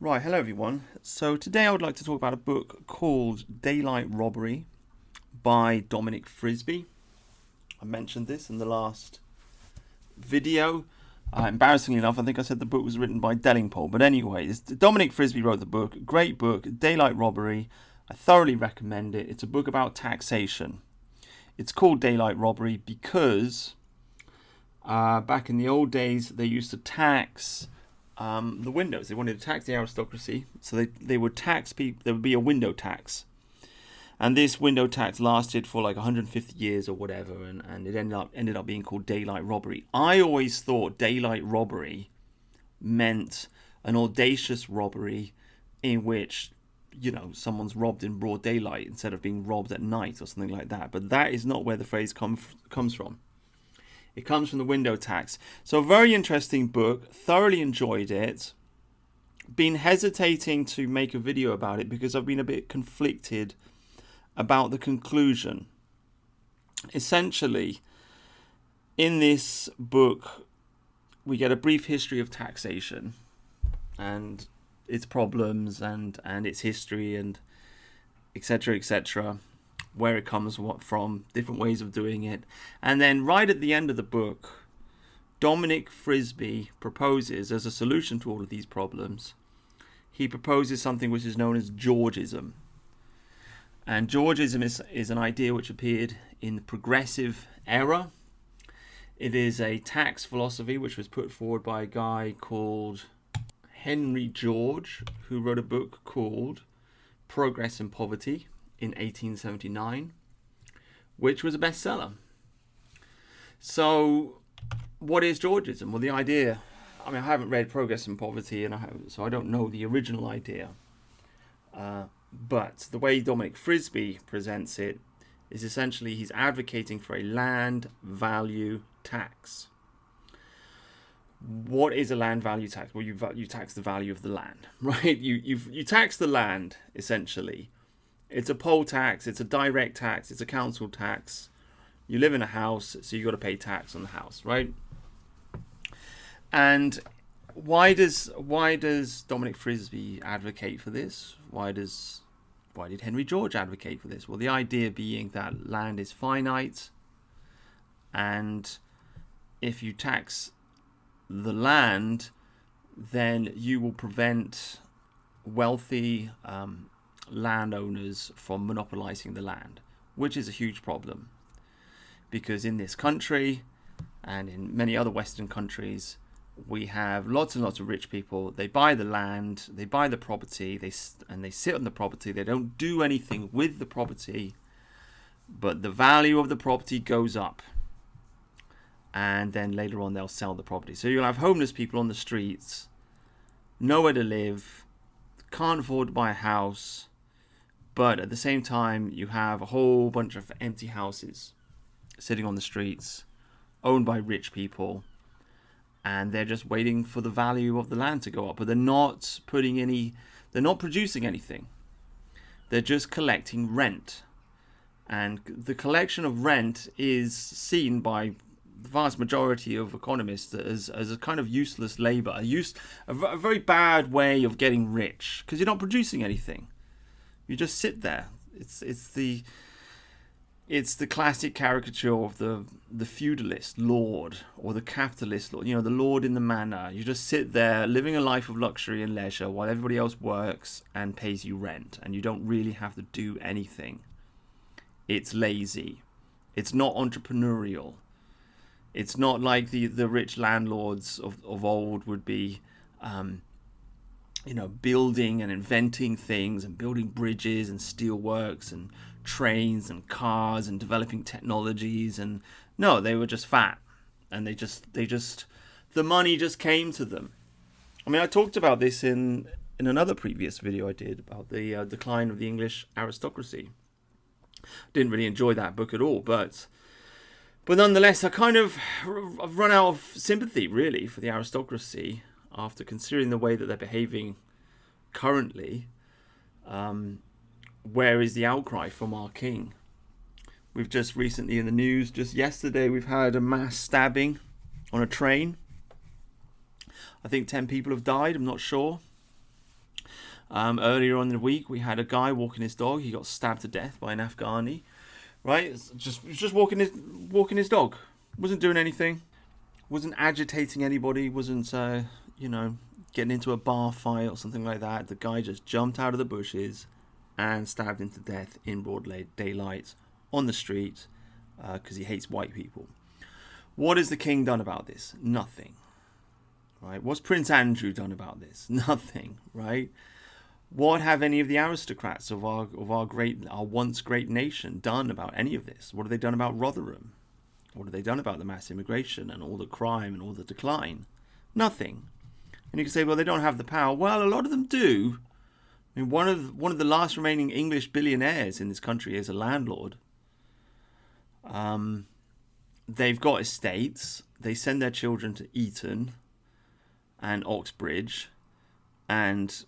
Right, hello everyone. So today I would like to talk about a book called Daylight Robbery by Dominic Frisby. I mentioned this in the last video. Embarrassingly enough, I think I said the book was written by Dellingpole. But anyway, Dominic Frisby wrote the book. Great book, Daylight Robbery. I thoroughly recommend it. It's a book about taxation. It's called Daylight Robbery because back in the old days they used to tax the windows. They wanted to tax the aristocracy, so they would tax people. There would be a window tax, and this window tax lasted for like 150 years or whatever, and it ended up being called daylight robbery. I always thought daylight robbery meant an audacious robbery in which, you know, someone's robbed in broad daylight instead of being robbed at night or something like that. But that is not where the phrase comes from. It comes from the window tax. So, very interesting book. Thoroughly enjoyed it. Been hesitating to make a video about it because I've been a bit conflicted about the conclusion. Essentially, in this book, we get a brief history of taxation and its problems and its history and etc., etc., where it comes from, different ways of doing it. And then right at the end of the book, Dominic Frisby proposes, as a solution to all of these problems, he proposes something which is known as Georgism. And Georgism is an idea which appeared in the progressive era. It is a tax philosophy which was put forward by a guy called Henry George, who wrote a book called Progress and Poverty in 1879, which was a bestseller. So, what is Georgism? Well, the idea, I mean, I haven't read Progress and Poverty, so I don't know the original idea. But the way Dominic Frisby presents it is essentially he's advocating for a land value tax. What is a land value tax? Well, you tax the value of the land, right? You tax the land, essentially. It's a poll tax, it's a direct tax, it's a council tax. You live in a house, so you've got to pay tax on the house, right? And why does Dominic Frisby advocate for this? Why did Henry George advocate for this? Well, the idea being that land is finite, and if you tax the land, then you will prevent wealthy landowners from monopolizing the land, which is a huge problem, because in this country and in many other Western countries we have lots and lots of rich people. They buy the land, they buy the property, they sit on the property. They don't do anything with the property, but the value of the property goes up, and then later on they'll sell the property. So you'll have homeless people on the streets, nowhere to live, can't afford to buy a house, but at the same time you have a whole bunch of empty houses sitting on the streets owned by rich people, and they're just waiting for the value of the land to go up, but they're not producing anything. They're just collecting rent, and the collection of rent is seen by the vast majority of economists as a kind of useless labor, a very bad way of getting rich, because you're not producing anything. You just sit there. It's the classic caricature of the feudalist lord or the capitalist lord. You know, the lord in the manor. You just sit there living a life of luxury and leisure while everybody else works and pays you rent, and you don't really have to do anything. It's lazy. It's not entrepreneurial. It's not like the rich landlords of old would be building and inventing things and building bridges and steelworks and trains and cars and developing technologies. And no, they were just fat, and the money just came to them. I mean, I talked about this in another previous video I did about the decline of the English aristocracy. Didn't really enjoy that book at all, but nonetheless, I've run out of sympathy really for the aristocracy after considering the way that they're behaving currently. Where is the outcry from our king? We've just recently in the news, just yesterday, we've had a mass stabbing on a train. I think 10 people have died, I'm not sure. Earlier on in the week, we had a guy walking his dog. He got stabbed to death by an Afghani. Right, just walking his dog. Wasn't doing anything. Wasn't agitating anybody. Wasn't getting into a bar fight or something like that. The guy just jumped out of the bushes and stabbed him to death in broad daylight on the street because he hates white people. What has the king done about this? Nothing. Right? What's Prince Andrew done about this? Nothing. Right? What have any of the aristocrats of our once great nation done about any of this? What have they done about Rotherham? What have they done about the mass immigration and all the crime and all the decline? Nothing. And you can say, well, they don't have the power. Well, a lot of them do. I mean, one of the last remaining English billionaires in this country is a landlord. They've got estates. They send their children to Eton and Oxbridge, and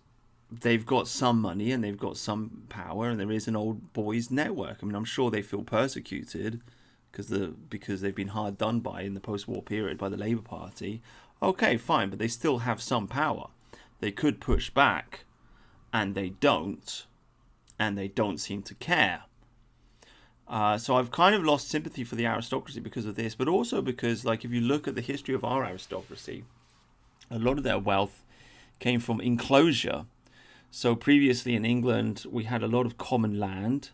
they've got some money and they've got some power, and there is an old boys network. I mean, I'm sure they feel persecuted because they've been hard done by in the post-war period by the Labour Party. Okay, fine, but they still have some power. They could push back, and they don't seem to care. So I've kind of lost sympathy for the aristocracy because of this, but also because, like, if you look at the history of our aristocracy, a lot of their wealth came from enclosure. So previously in England, we had a lot of common land.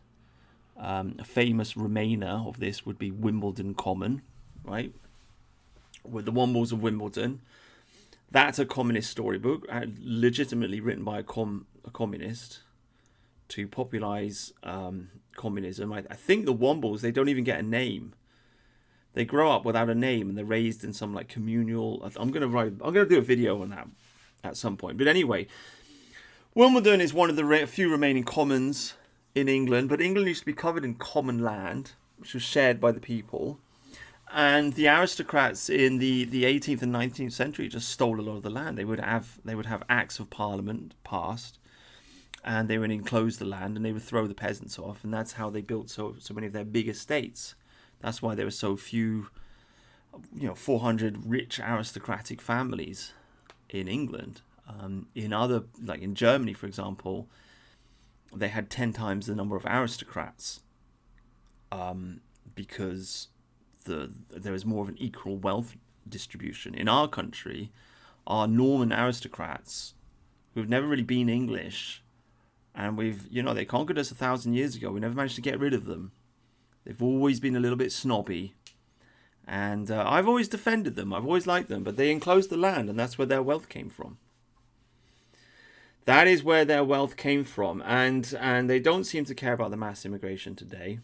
A famous remainer of this would be Wimbledon Common, right? With the Wombles of Wimbledon. That's a communist storybook, legitimately written by a communist to popularize communism. I think the Wombles, they don't even get a name. They grow up without a name, and they're raised in some like communal. I'm gonna do a video on that at some point. But anyway, Wimbledon is one of the few remaining commons in England, but England used to be covered in common land, which was shared by the people. And the aristocrats in the 18th and 19th century just stole a lot of the land. They would have acts of parliament passed, and they would enclose the land, and they would throw the peasants off, and that's how they built so many of their big estates. That's why there were so few, 400 rich aristocratic families in England. In other, like in Germany, for example, they had 10 times the number of aristocrats because there was more of an equal wealth distribution. In our country, our Norman aristocrats, who've never really been English, and they conquered us 1,000 years ago. We never managed to get rid of them. They've always been a little bit snobby, and I've always defended them. I've always liked them, but they enclosed the land, and that's where their wealth came from. That is where their wealth came from, and they don't seem to care about the mass immigration today.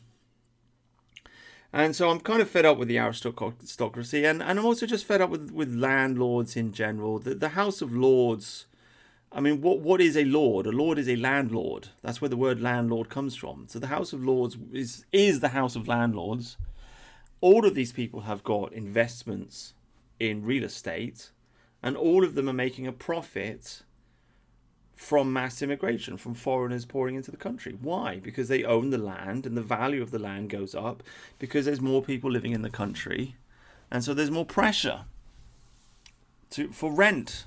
And so I'm kind of fed up with the aristocracy, and I'm also just fed up with landlords in general. The House of Lords, I mean, what is a lord? A lord is a landlord. That's where the word landlord comes from. So the House of Lords is the House of Landlords. All of these people have got investments in real estate, and all of them are making a profit from mass immigration, from foreigners pouring into the country. Why? Because they own the land, and the value of the land goes up because there's more people living in the country, and so there's more pressure for rent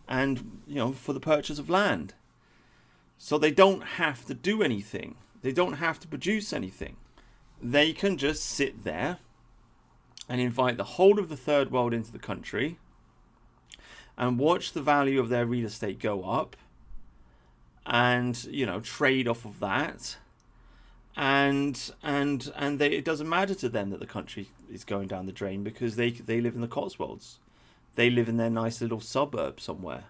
and for the purchase of land. So they don't have to do anything. They don't have to produce anything. They can just sit there and invite the whole of the third world into the country and watch the value of their real estate go up, and trade off of that, and it doesn't matter to them that the country is going down the drain because they live in the Cotswolds. They live in their nice little suburb somewhere,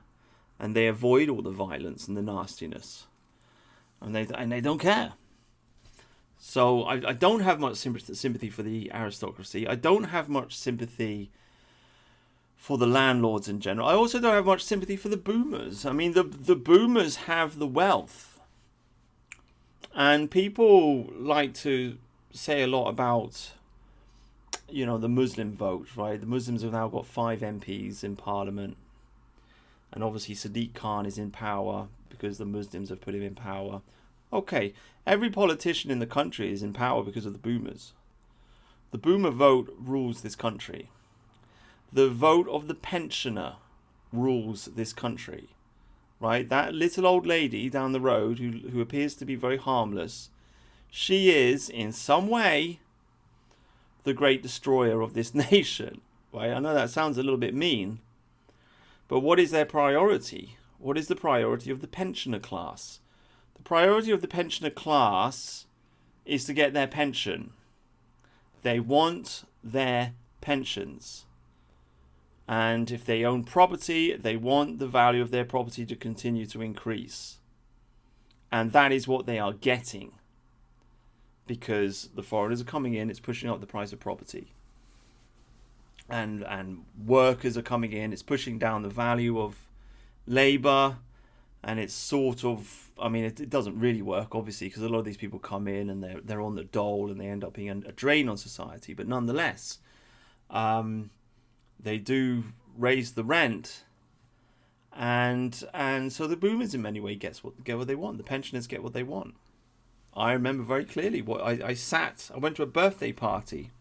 and they avoid all the violence and the nastiness, and they don't care. So I don't have much sympathy for the aristocracy. I don't have much sympathy for the landlords in general. I also don't have much sympathy for the boomers. I mean, the boomers have the wealth. And people like to say a lot about, the Muslim vote, right? The Muslims have now got 5 MPs in Parliament. And obviously Sadiq Khan is in power because the Muslims have put him in power. Okay, every politician in the country is in power because of the boomers. The boomer vote rules this country. The vote of the pensioner rules this country. right? That little old lady down the road who appears to be very harmless, she is in some way the great destroyer of this nation, right? I know that sounds a little bit mean, but what is their priority? What is the priority of the pensioner class? The priority of the pensioner class is to get their pension. They want their pensions. And if they own property, they want the value of their property to continue to increase. And that is what they are getting. Because the foreigners are coming in, it's pushing up the price of property. And workers are coming in, it's pushing down the value of labour. And it's sort of, I mean, it doesn't really work, obviously, because a lot of these people come in and they're on the dole and they end up being a drain on society. But nonetheless, they do raise the rent, and so the boomers in many ways get what they want. The pensioners get what they want. I remember very clearly I went to a birthday party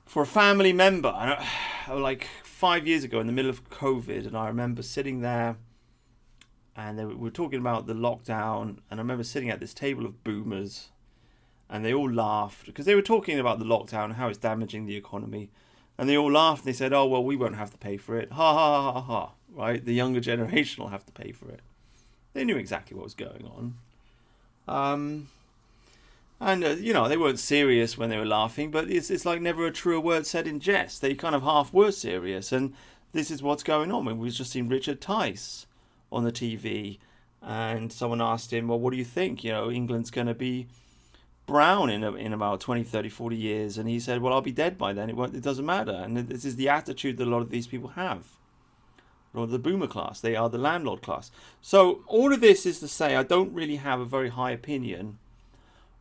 for a family member, like 5 years ago in the middle of COVID, and I remember sitting there, and we were talking about the lockdown, and I remember sitting at this table of boomers, and they all laughed because they were talking about the lockdown and how it's damaging the economy. And they all laughed. They said, "Oh, well, we won't have to pay for it. Ha, ha, ha, ha, ha." Right? The younger generation will have to pay for it. They knew exactly what was going on. They weren't serious when they were laughing, but it's like never a truer word said in jest. They kind of half were serious. And this is what's going on. We've just seen Richard Tice on the TV. And someone asked him, well, what do you think? England's going to be brown in about 20, 30, 40 years, and he said, well, I'll be dead by then, it doesn't matter. And this is the attitude that a lot of these people have. A lot of the boomer class, they are the landlord class. So all of this is to say, I don't really have a very high opinion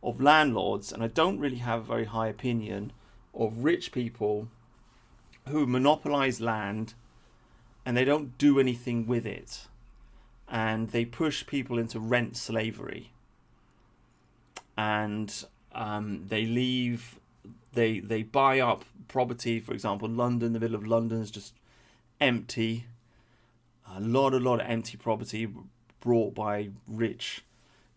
of landlords, and I don't really have a very high opinion of rich people who monopolize land and they don't do anything with it, and they push people into rent slavery. And they buy up property. For example, London, the middle of London is just empty. A lot of empty property brought by rich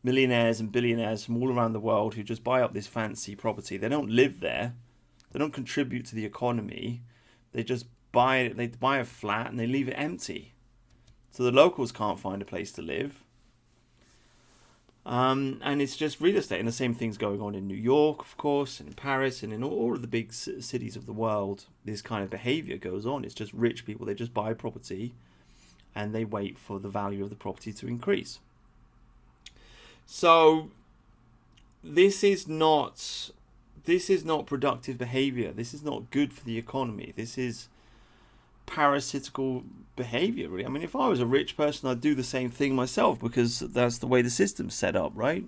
millionaires and billionaires from all around the world who just buy up this fancy property. They don't live there. They don't contribute to the economy. They just buy it. They buy a flat and they leave it empty. So the locals can't find a place to live. And it's just real estate, and the same thing's going on in New York, of course, and in Paris, and in all of the big cities of the world. This kind of behavior goes on. It's just rich people. They just buy property, and they wait for the value of the property to increase. So this is not productive behavior. This is not good for the economy. This is parasitical behavior, really. I mean, if I was a rich person, I'd do the same thing myself, because that's the way the system's set up, right?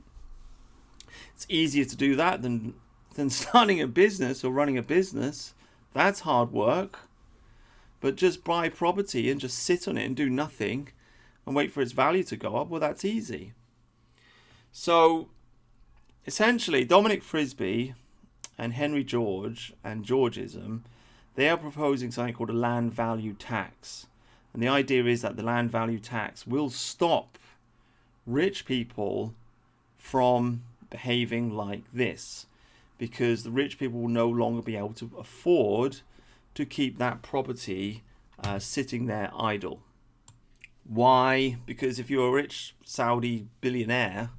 It's easier to do that than starting a business or running a business. That's hard work. But just buy property and just sit on it and do nothing and wait for its value to go up, well, that's easy. So essentially, Dominic Frisby and Henry George and Georgism, they are proposing something called a land value tax. And the idea is that the land value tax will stop rich people from behaving like this, because the rich people will no longer be able to afford to keep that property sitting there idle. Why? Because if you're a rich Saudi billionaire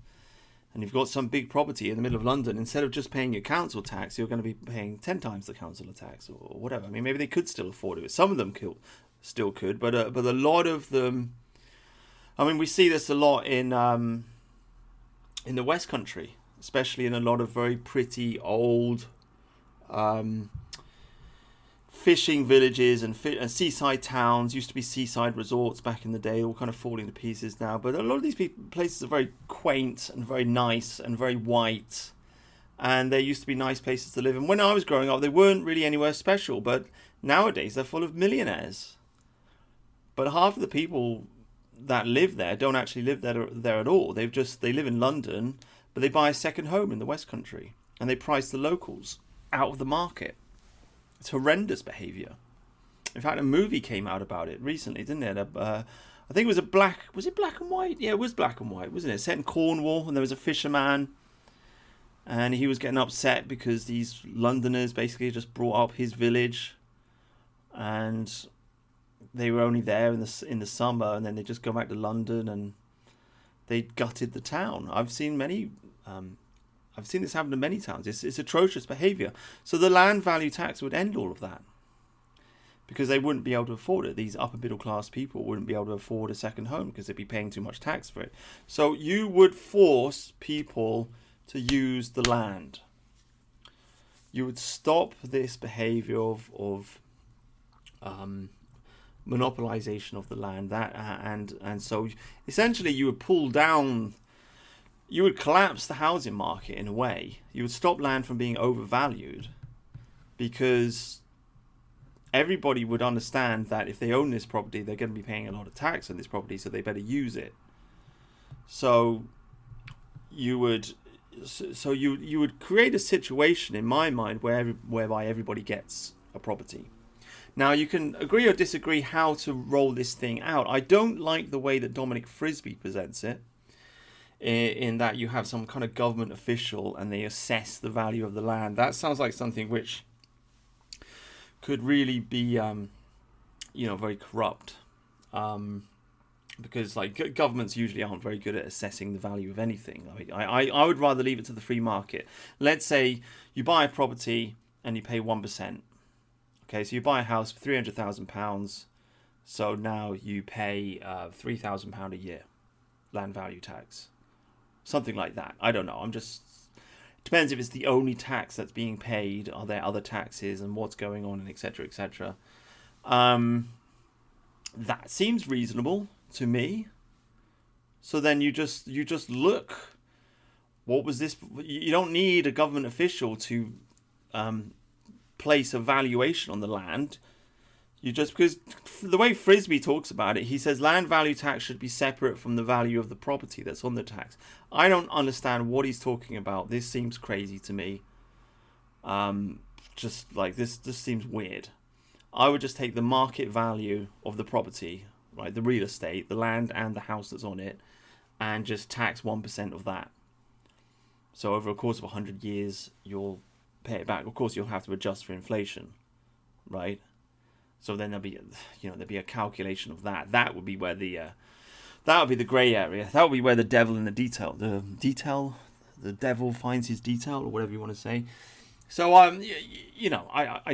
and you've got some big property in the middle of London, instead of just paying your council tax, you're going to be paying 10 times the council tax or whatever. I mean, maybe they could still afford it. Some of them still could, but a lot of them. I mean, we see this a lot in the West Country, especially in a lot of very pretty old fishing villages and seaside towns. Used to be seaside resorts back in the day, all kind of falling to pieces now. But a lot of these places are very quaint and very nice and very white. And they used to be nice places to live. And when I was growing up, they weren't really anywhere special. But nowadays, they're full of millionaires. But half of the people that live there don't actually live there at all. They live in London, but they buy a second home in the West Country. And they price the locals out of the market. It's horrendous behaviour. In fact, a movie came out about it recently, didn't it? I think it was it black and white? Yeah, it was black and white, wasn't it? Set in Cornwall, and there was a fisherman, and he was getting upset because these Londoners basically just brought up his village, and they were only there in the summer, and then they just go back to London, and they gutted the town. I've seen this happen to many towns. It's atrocious behaviour. So the land value tax would end all of that, because they wouldn't be able to afford it. These upper middle class people wouldn't be able to afford a second home because they'd be paying too much tax for it. So you would force people to use the land. You would stop this behaviour of monopolization of the land. And so essentially you would pull down. You would collapse the housing market in a way. You would stop land from being overvalued, because everybody would understand that if they own this property, they're going to be paying a lot of tax on this property, so they better use it. So you would create a situation, in my mind, whereby everybody gets a property. Now, you can agree or disagree how to roll this thing out. I don't like the way that Dominic Frisby presents it, in that you have some kind of government official and they assess the value of the land. That sounds like something which could really be, very corrupt. Because governments usually aren't very good at assessing the value of anything. I would rather leave it to the free market. Let's say you buy a property and you pay 1%. Okay, so you buy a house for £300,000. So now you pay £3,000 a year land value tax. Something like that. I don't know. Depends if it's the only tax that's being paid. Are there other taxes and what's going on, and etc., etc. That seems reasonable to me. So then you just look. What was this? You don't need a government official to place a valuation on the land. Because the way Frisby talks about it, he says land value tax should be separate from the value of the property that's on the tax. I don't understand what he's talking about. This seems crazy to me. This seems weird. I would just take the market value of the property, right, the real estate, the land and the house that's on it, and just tax 1% of that. So over a course of 100 years, you'll pay it back. Of course, you'll have to adjust for inflation, right? So then there'll be a calculation of that. That would be where that would be the grey area. That would be where the devil in the detail. The devil finds his detail, or whatever you want to say. So I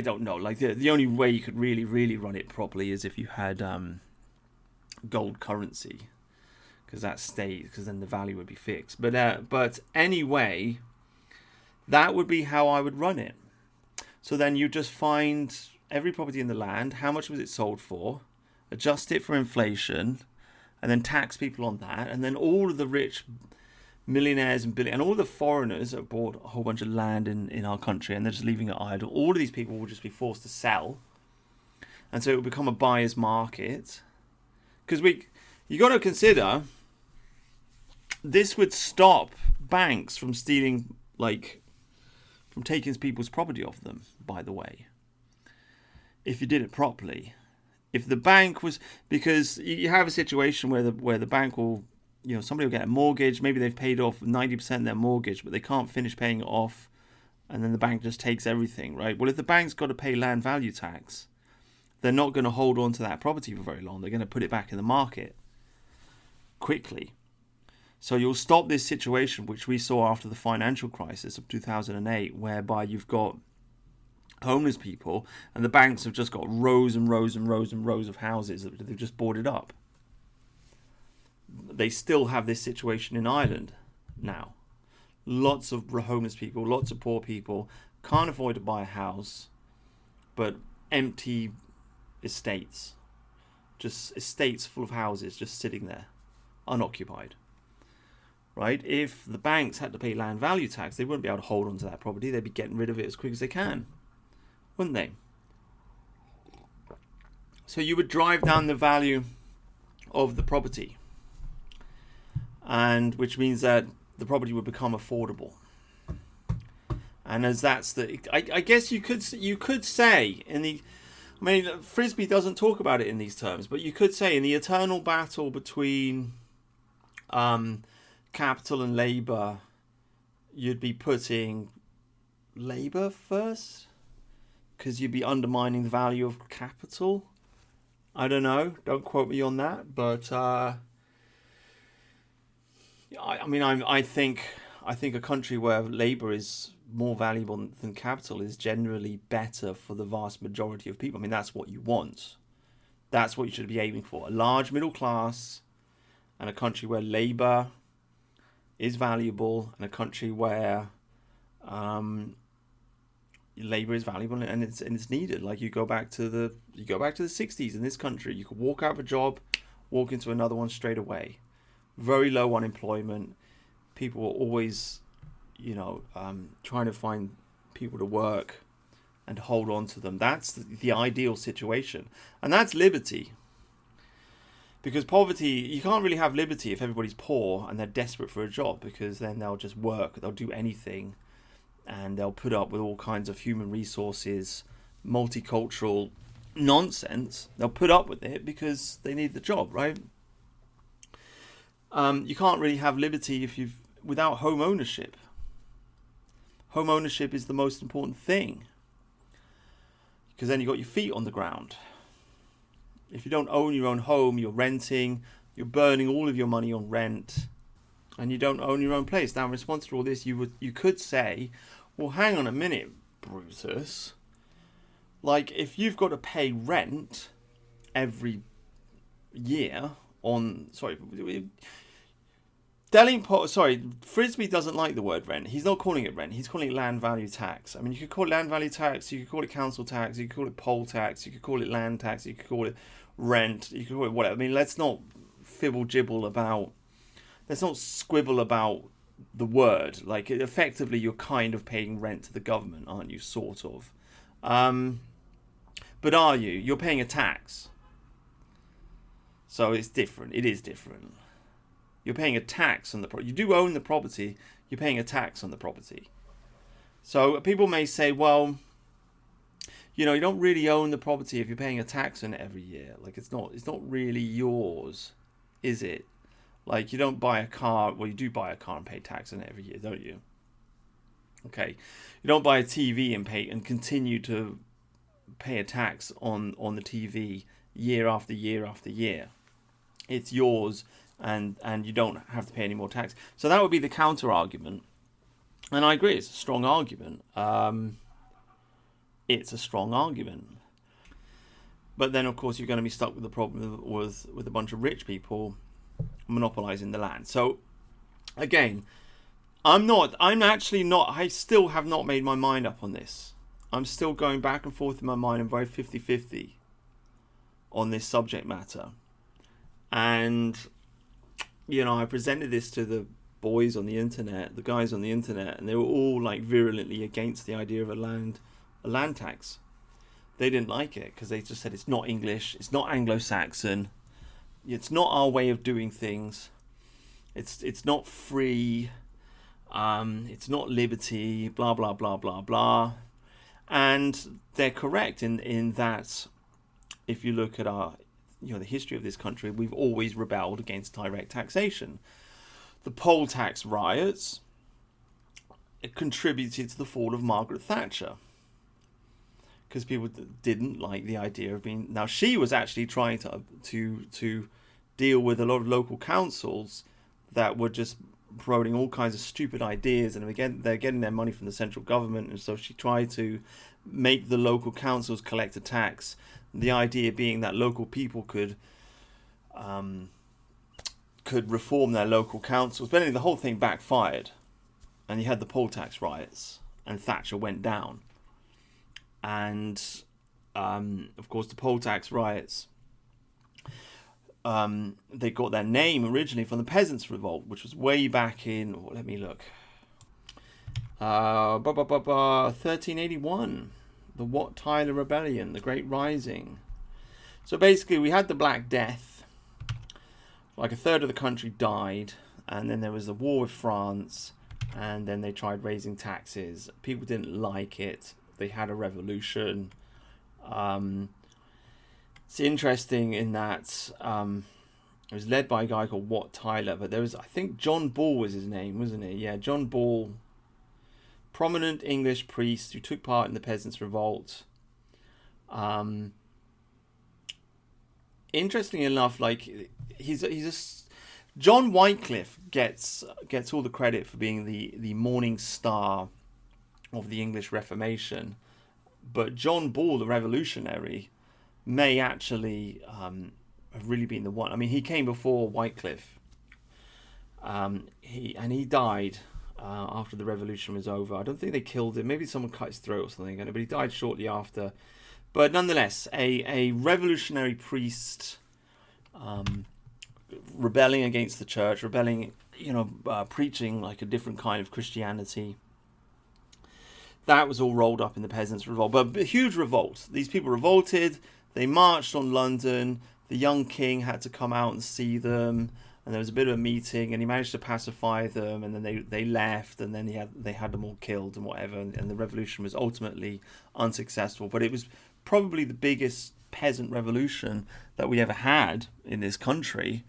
don't know. Like the only way you could really run it properly is if you had gold currency, because that stays. Because then the value would be fixed. But anyway, that would be how I would run it. So then you just find every property in the land, how much was it sold for, adjust it for inflation, and then tax people on that, and then all of the rich millionaires and all the foreigners that bought a whole bunch of land in our country and they're just leaving it idle, all of these people will just be forced to sell, and so it will become a buyer's market. Because you got to consider, this would stop banks from stealing, from taking people's property off them, by the way, if you did it properly. If the bank was, because you have a situation where the bank will, somebody will get a mortgage, maybe they've paid off 90% of their mortgage, but they can't finish paying it off, and then the bank just takes everything, right? Well, if the bank's got to pay land value tax, they're not going to hold on to that property for very long. They're going to put it back in the market quickly. So you'll stop this situation, which we saw after the financial crisis of 2008, whereby you've got homeless people, and the banks have just got rows and rows and rows and rows of houses that they've just boarded up. They still have this situation in Ireland now. Lots of homeless people, lots of poor people, can't afford to buy a house, but empty estates. Just estates full of houses just sitting there, unoccupied. Right? If the banks had to pay land value tax, they wouldn't be able to hold on to that property. They'd be getting rid of it as quick as they can, wouldn't they? So you would drive down the value of the property, and which means that the property would become affordable. And as that's I guess you could say I mean, Frisby doesn't talk about it in these terms, but you could say in the eternal battle between capital and labour, you'd be putting labour first because you'd be undermining the value of capital. I don't know. Don't quote me on that, but I think a country where labour is more valuable than capital is generally better for the vast majority of people. I mean, that's what you want. That's what you should be aiming for. A large middle class and a country where labour is valuable, and a country where labour is valuable and it's needed. Like you go back to the 60s in this country. You could walk out of a job, walk into another one straight away. Very low unemployment. People were always, trying to find people to work and hold on to them. That's the ideal situation, and that's liberty. Because poverty, you can't really have liberty if everybody's poor and they're desperate for a job, because then they'll just work, they'll do anything, and they'll put up with all kinds of human resources, multicultural nonsense. They'll put up with it because they need the job, right? You can't really have liberty without home ownership. Home ownership is the most important thing, because then you've got your feet on the ground. If you don't own your own home, you're renting, you're burning all of your money on rent, and you don't own your own place. Now, in response to all this, you could say, well, hang on a minute, Brutus. Like, if you've got to pay rent every year Frisby doesn't like the word rent. He's not calling it rent. He's calling it land value tax. I mean, you could call it land value tax, you could call it council tax, you could call it poll tax, you could call it land tax, you could call it rent, you could call it whatever. I mean, let's not let's not squibble about the word. Like, effectively, you're kind of paying rent to the government, aren't you? Sort of. But are you? You're paying a tax. So it's different. It is different. You're paying a tax on the property. You do own the property. You're paying a tax on the property. So people may say, well, you don't really own the property if you're paying a tax on it every year. Like, it's not really yours, is it? Like, you don't buy a car. Well, you do buy a car and pay tax on it every year, don't you? Okay. You don't buy a TV and continue to pay a tax on the TV year after year after year. It's yours. And you don't have to pay any more tax. So that would be the counter argument. And I agree, it's a strong argument. It's a strong argument. But then, of course, you're going to be stuck with the problem with a bunch of rich people monopolizing the land. So, again, I still have not made my mind up on this. I'm still going back and forth in my mind. I'm very 50-50 on this subject matter. And I presented this to the boys on the internet, the guys on the internet, and they were all like virulently against the idea of a land tax. They didn't like it because they just said it's not English, it's not Anglo-Saxon, it's not our way of doing things, it's not free, it's not liberty, blah blah blah blah blah. And they're correct in that. If you look at the history of this country, we've always rebelled against direct taxation. The poll tax riots contributed to the fall of Margaret Thatcher, because people didn't like the idea of being. Now, she was actually trying to deal with a lot of local councils that were just promoting all kinds of stupid ideas, and again, they're getting their money from the central government, and so she tried to make the local councils collect a tax. The idea being that local people could reform their local councils. But anyway, the whole thing backfired, and you had the poll tax riots, and Thatcher went down. And of course, the poll tax riots, they got their name originally from the Peasants' Revolt, which was way back in. Let me look. 1381. The Wat Tyler Rebellion, the Great Rising. So basically, we had the Black Death. Like a third of the country died, and then there was the war with France, and then they tried raising taxes. People didn't like it. They had a revolution. It's interesting in that it was led by a guy called Wat Tyler, but there was, I think John Ball was his name, wasn't it? Yeah, John Ball, prominent English priest who took part in the Peasants' Revolt. Interestingly enough, like John Wycliffe gets all the credit for being the morning star of the English Reformation, but John Ball, the revolutionary, may actually have really been the one. I mean, he came before Wycliffe. He died after the revolution was over. I don't think they killed him. Maybe someone cut his throat or something, but he died shortly after. But nonetheless, a revolutionary priest, rebelling against the church, preaching like a different kind of Christianity. That was all rolled up in the Peasants' Revolt. But a huge revolt. These people revolted. They marched on London. The young king had to come out and see them. And there was a bit of a meeting, and he managed to pacify them. And then they left, and then they had them all killed and whatever. And the revolution was ultimately unsuccessful. But it was probably the biggest peasant revolution that we ever had in this country.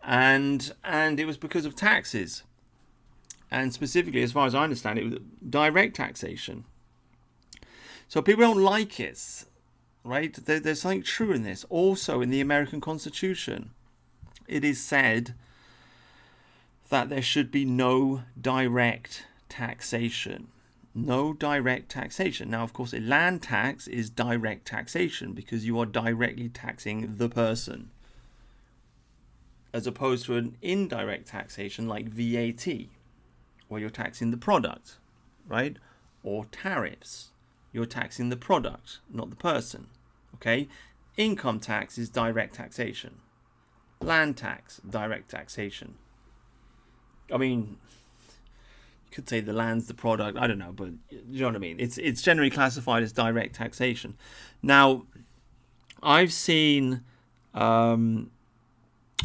And it was because of taxes. And specifically, as far as I understand it, was direct taxation. So people don't like it, right? There's something true in this. Also, in the American Constitution, it is said that there should be no direct taxation. No direct taxation. Now, of course, a land tax is direct taxation because you are directly taxing the person, as opposed to an indirect taxation like VAT, where you're taxing the product, right? Or tariffs, you're taxing the product, not the person, okay? Income tax is direct taxation. Land tax, direct taxation. I mean, you could say the land's the product, I don't know, but you know what I mean? It's generally classified as direct taxation. Now, I've seen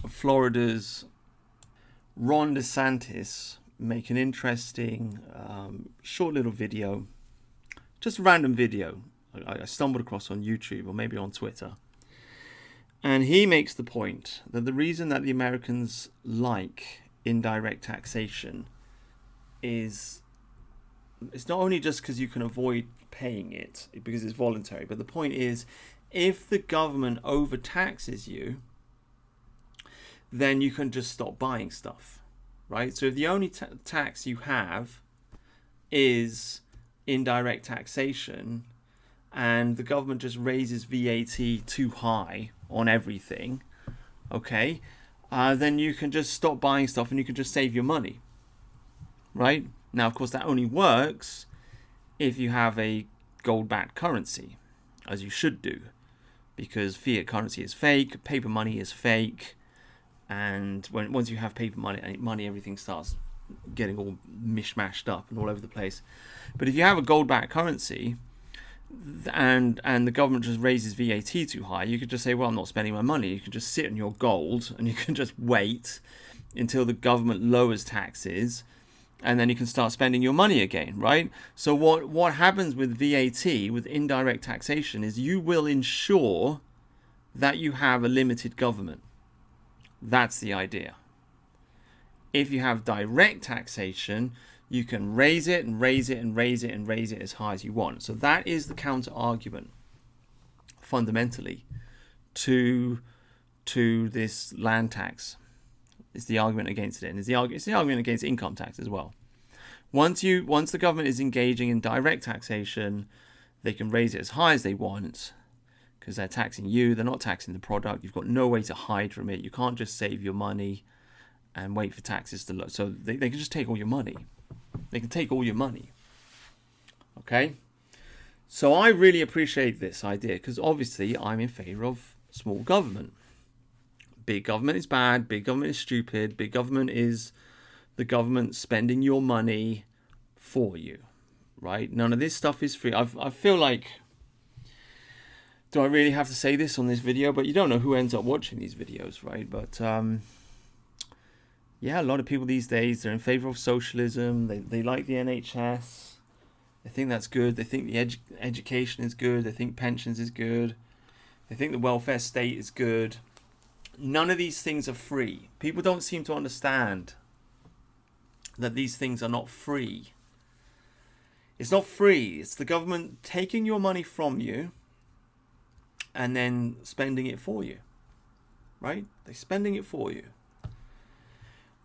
Florida's Ron DeSantis make an interesting short little video, just a random video I stumbled across on YouTube or maybe on Twitter. And he makes the point that the reason that the Americans like indirect taxation is it's not only just because you can avoid paying it because it's voluntary, but the point is if the government overtaxes you, then you can just stop buying stuff, right? So if the only tax you have is indirect taxation and the government just raises VAT too high on everything, okay, then you can just stop buying stuff and you can just save your money, right? Now, of course, that only works if you have a gold-backed currency, as you should do, because fiat currency is fake, paper money is fake, and once you have paper money, everything starts getting all mishmashed up and all over the place. But if you have a gold-backed currency and the government just raises VAT too high, you could just say, well, I'm not spending my money. You can just sit on your gold and you can just wait until the government lowers taxes, and then you can start spending your money again, right? So what happens with VAT, with indirect taxation, is you will ensure that you have a limited government. That's the idea. If you have direct taxation, you can raise it and raise it and raise it and raise it as high as you want. So that is the counter argument, fundamentally, to this land tax. It's the argument against it, and it's the argument against income tax as well. Once the government is engaging in direct taxation, they can raise it as high as they want because they're taxing you. They're not taxing the product. You've got no way to hide from it. You can't just save your money and wait for taxes to low. So they can just take all your money. They can take all your money. Okay? So I really appreciate this idea because obviously I'm in favor of small government. Big government is bad. Big government is stupid. Big government is the government spending your money for you, right? None of this stuff is free. I feel like, do I really have to say this on this video? But you don't know who ends up watching these videos, right? But yeah, a lot of people these days, they're in favor of socialism. They like the NHS. They think that's good. They think the education is good. They think pensions is good. They think the welfare state is good. None of these things are free. People don't seem to understand that these things are not free. It's not free. It's the government taking your money from you and then spending it for you. Right? They're spending it for you.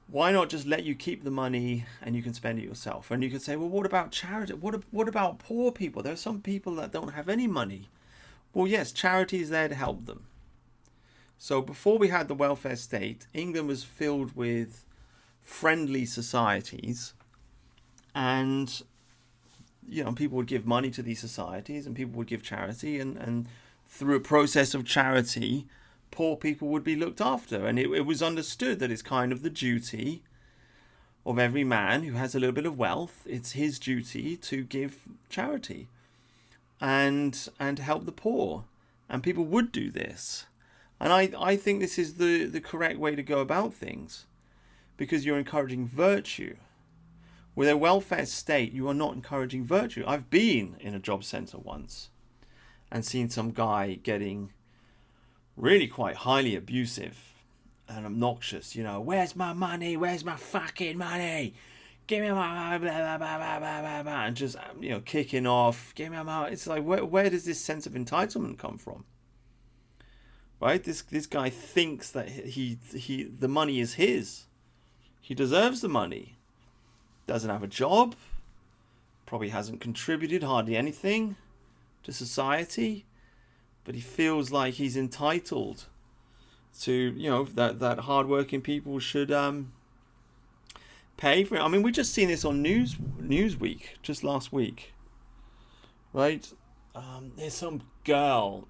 Why not just let you keep the money and you can spend it yourself? And you can say, well, what about charity? What about poor people? There are some people that don't have any money. Well, yes, charity is there to help them. So before we had the welfare state, England was filled with friendly societies, and people would give money to these societies and people would give charity, and through a process of charity, poor people would be looked after. And it was understood that it's kind of the duty of every man who has a little bit of wealth. It's his duty to give charity and help the poor. And people would do this. And I think this is the correct way to go about things, because you're encouraging virtue. With a welfare state, you are not encouraging virtue. I've been in a job centre once and seen some guy getting really quite highly abusive and obnoxious. Where's my money? Where's my fucking money? Give me my blah, blah, blah, blah, blah, blah, and just kicking off. Give me my. It's like where does this sense of entitlement come from? Right? This guy thinks that the money is his. He deserves the money. Doesn't have a job. Probably hasn't contributed hardly anything to society. But he feels like he's entitled to, that hardworking people should pay for it. I mean, we just seen this on Newsweek just last week, right? There's some girl.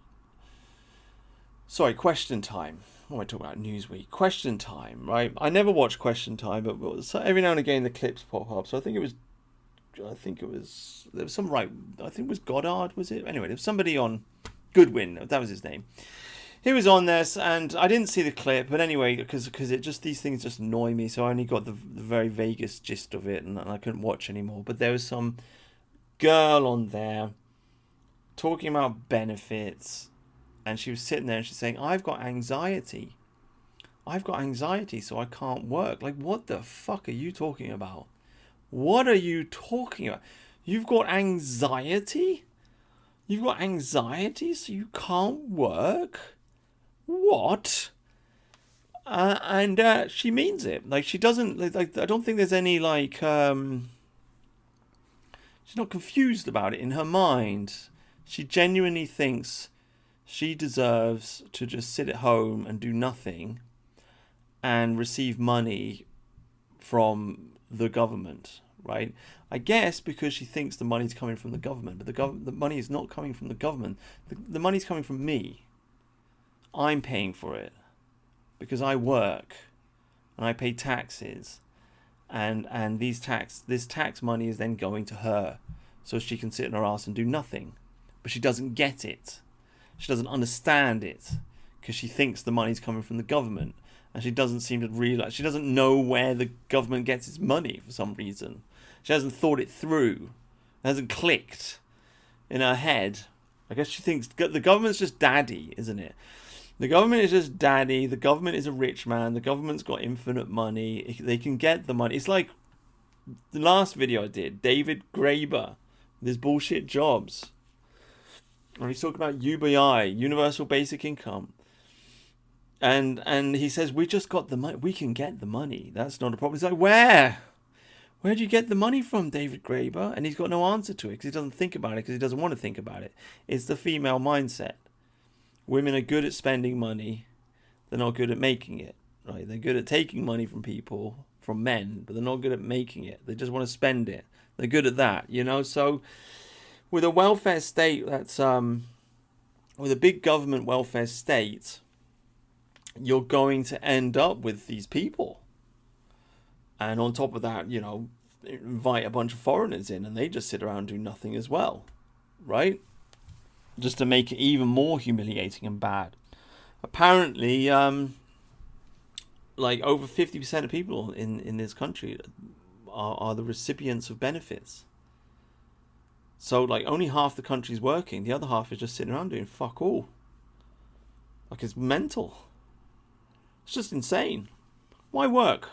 Sorry, Question Time. What am I talking about? Newsweek. Question Time, right? I never watch Question Time, but every now and again the clips pop up. So I think it was there was some I think it was Goddard, was it? Anyway, there was somebody on Goodwin, that was his name. He was on this, and I didn't see the clip, but anyway, because these things just annoy me, so I only got the very vaguest gist of it, and I couldn't watch anymore. But there was some girl on there talking about benefits, and she was sitting there and she's saying, I've got anxiety, so I can't work. Like, what the fuck are you talking about? What are you talking about? You've got anxiety? You've got anxiety, so you can't work? What? And she means it. Like, she doesn't, like, I don't think there's any, like, she's not confused about it in her mind. She genuinely thinks she deserves to just sit at home and do nothing and receive money from the government, right? I guess because she thinks the money's coming from the government, but the money is not coming from the government. The money's coming from me. I'm paying for it because I work and I pay taxes, and this tax money is then going to her so she can sit in her ass and do nothing. But she doesn't get it. She doesn't understand it because she thinks the money's coming from the government, and she doesn't seem to realize. She doesn't know where the government gets its money for some reason. She hasn't thought it through. It hasn't clicked in her head. I guess she thinks the government's just daddy, isn't it? The government is just daddy. The government is a rich man. The government's got infinite money. They can get the money. It's like the last video I did, David Graeber, with his bullshit jobs. And he's talking about UBI, Universal Basic Income. And he says, we just got the money. We can get the money. That's not a problem. He's like, where? Where do you get the money from, David Graeber? And he's got no answer to it because he doesn't think about it, because he doesn't want to think about it. It's the female mindset. Women are good at spending money. They're not good at making it. Right? They're good at taking money from people, from men, but they're not good at making it. They just want to spend it. They're good at that, So with a welfare state that's with a big government welfare state, you're going to end up with these people. And on top of that, invite a bunch of foreigners in and they just sit around and do nothing as well. Right? Just to make it even more humiliating and bad. Apparently, like over 50% of people in this country are the recipients of benefits. So like only half the country's working. The other half is just sitting around doing fuck all. Like, it's mental. It's just insane. Why work?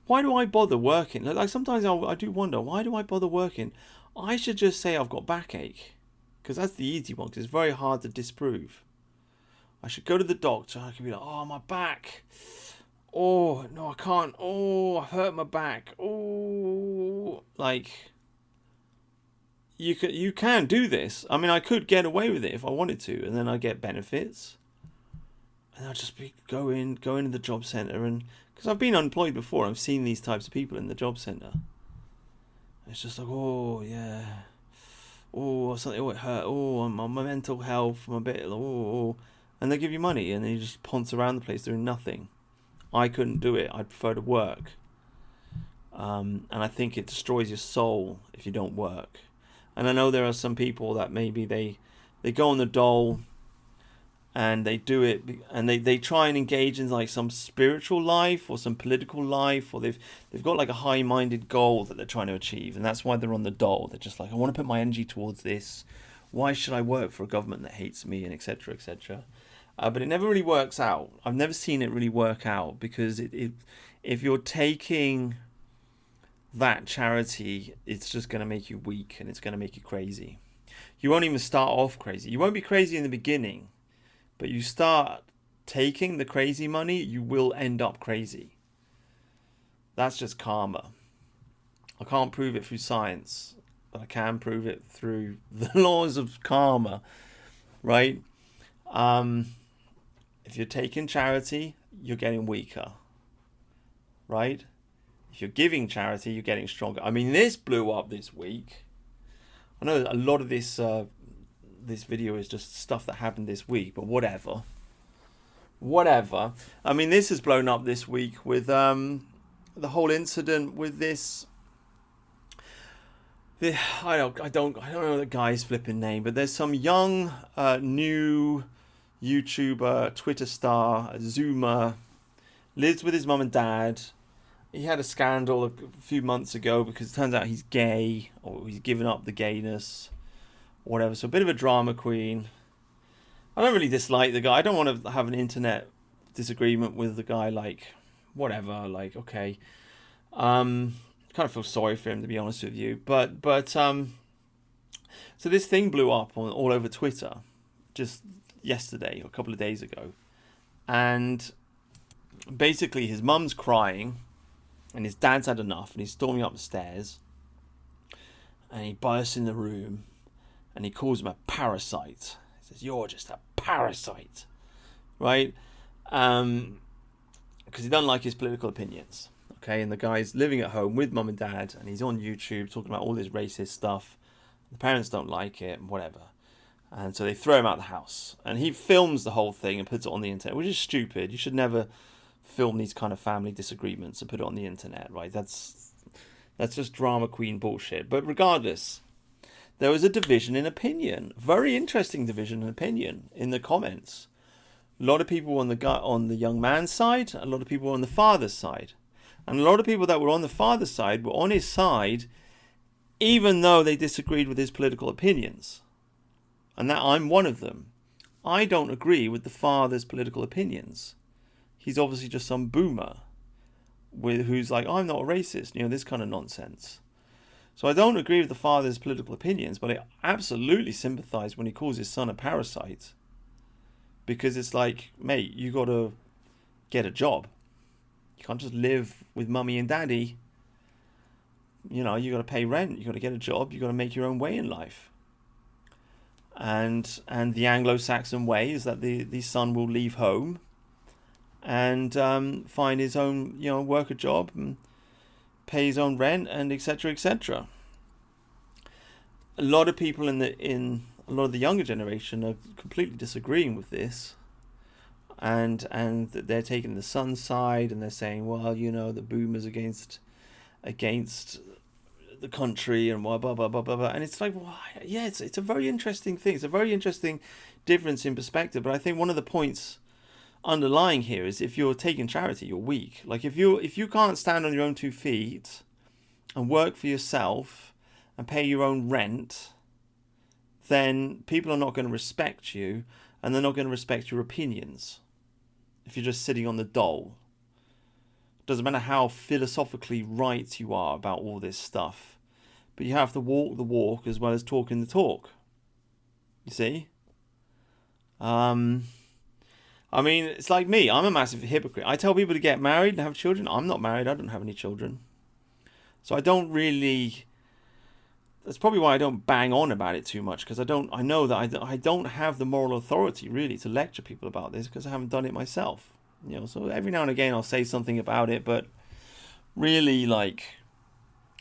Why do I bother working? Like, sometimes I do wonder, why do I bother working? I should just say I've got backache, because that's the easy one, because it's very hard to disprove. I should go to the doctor. I can be like, oh, my back. Oh, no, I can't. Oh, I hurt my back. Oh, like, you can do this. I mean, I could get away with it if I wanted to, and then I get benefits. And I'll just be go into the job centre, and because I've been unemployed before, I've seen these types of people in the job centre. It's just like, oh yeah, oh something, oh it hurt, oh my mental health, I'm a bit, oh, and they give you money, and then you just ponce around the place doing nothing. I couldn't do it. I'd prefer to work, and I think it destroys your soul if you don't work. And I know there are some people that maybe they go on the dole. And they do it, and they try and engage in like some spiritual life or some political life, or they've got like a high-minded goal that they're trying to achieve, and that's why they're on the dole. They're just like, I want to put my energy towards this. Why should I work for a government that hates me, and etc. etc. But it never really works out. I've never seen it really work out, because if you're taking that charity, it's just going to make you weak, and it's going to make you crazy. You won't even start off crazy. You won't be crazy in the beginning. But you start taking the crazy money, you will end up crazy. That's just karma. I can't prove it through science, but I can prove it through the laws of karma, right? If you're taking charity, you're getting weaker, right? If you're giving charity, you're getting stronger. I mean, this blew up this week. I know a lot of this video is just stuff that happened this week, but whatever. I mean, this has blown up this week with the whole incident with this. I don't know the guy's flipping name, but there's some young new YouTuber, Twitter star, Zoomer, lives with his mum and dad. He had a scandal a few months ago because it turns out he's gay, or he's given up the gayness. Whatever, so a bit of a drama queen. I don't really dislike the guy. I don't want to have an internet disagreement with the guy, like, whatever, like, okay. Kind of feel sorry for him, to be honest with you. But so this thing blew up all over Twitter just yesterday, or a couple of days ago. And basically his mum's crying, and his dad's had enough, and he's storming up the stairs. And he bursts in the room. And he calls him a parasite. He says, "You're just a parasite," right? Because he doesn't like his political opinions. Okay, and the guy's living at home with mum and dad, and he's on YouTube talking about all this racist stuff. The parents don't like it, and whatever. And so they throw him out of the house. And he films the whole thing and puts it on the internet, which is stupid. You should never film these kind of family disagreements and put it on the internet, right? That's just drama queen bullshit. But regardless, there was a division in opinion, very interesting division in opinion in the comments. A lot of people were on the young man's side, a lot of people were on the father's side. And a lot of people that were on the father's side were on his side, even though they disagreed with his political opinions. And that I'm one of them. I don't agree with the father's political opinions. He's obviously just some boomer who's like, I'm not a racist, this kind of nonsense. So I don't agree with the father's political opinions, but I absolutely sympathise when he calls his son a parasite. Because it's like, mate, you got to get a job. You can't just live with mummy and daddy. You got to pay rent. You got to get a job. You got to make your own way in life. And the Anglo-Saxon way is that the son will leave home and find his own, work a job and pay his own rent, and etc. etc. A lot of people in a lot of the younger generation are completely disagreeing with this, and they're taking the son's side, and they're saying, well, the boomers against the country, and blah blah blah blah blah. And it's like, well, yeah, it's a very interesting thing. It's a very interesting difference in perspective. But I think one of the points underlying here is, if you're taking charity, you're weak. Like, if you can't stand on your own 2 feet and work for yourself and pay your own rent, then people are not going to respect you, and they're not going to respect your opinions if you're just sitting on the dole. Doesn't matter how philosophically right you are about all this stuff, but you have to walk the walk as well as talking the talk. You see? I mean, it's like me. I'm a massive hypocrite. I tell people to get married and have children. I'm not married. I don't have any children. So I don't really... That's probably why I don't bang on about it too much, because I know that I don't have the moral authority, really, to lecture people about this, because I haven't done it myself. You know, so every now and again I'll say something about it, but really, like,